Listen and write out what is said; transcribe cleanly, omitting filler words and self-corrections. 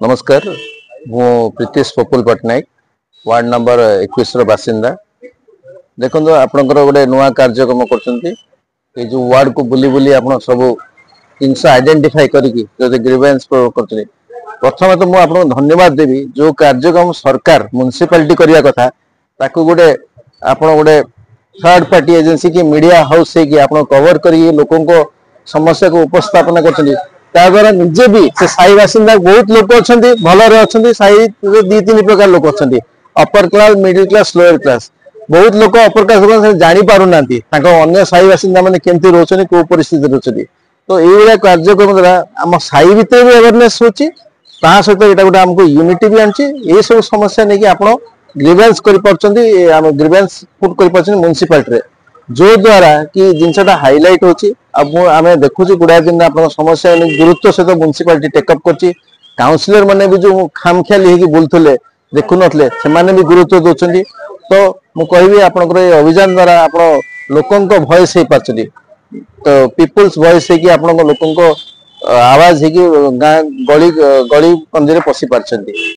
नमस्कार मु Pritish Papul Patnaik ward number 21 बासिंदा देखो आपंकर गोटे नुआ कार्यक्रम कर जो वार्ड को बुली बुली आप सब जिनस आइडेंटिफाई करके ग्रीवेंस कर प्रथम तो मुझे धन्यवाद देवी जो कार्यक्रम सरकार म्युनिसिपालिटी करने कथा ताकू गोटे आप गोटे थर्ड पार्टी एजेंसी की मीडिया हाउस से कवर कर लोकों को समस्या को उपस्थापन कर द्वारा निजे भी से साई बासिंदा बहुत लोग अच्छा भलरे अच्छा साई दी तीन प्रकार लोग अच्छा upper class middle class lower class बहुत लोग अपर क्लास जानी पार ना अन्य साई बासिंदा मैंने केमती रोचे कौ परिस्थिति रोचे तो ये कार्यक्रम द्वारा आम साई भितर भी अवेयरनेस होची सहित यहाँ गोटे आमको यूनिटी भी आनी ये सब समस्या नहीं कि आप ग्रीवेंस ग्रीवेंस पुट कर म्युनिसिपालिटी जो द्वारा कि जिनसा हाइलाइट होची अब आम देखुँ गुड़ाए दिन आप समस्या गुरुत्व सहित म्युनिसिपालिटी टेकअप कर काउंसिलर मैंने भी जो खामखियाली बुलूले देखु नथिले से भी गुरुत्व दौरान तो मुझे आपंकर अभियान द्वारा आप लोकों भॉइस हो पार्टी तो पीपुल्स भॉइस हो लोकों आवाज हो गाँ गली गली कंजे पशि पार्टी।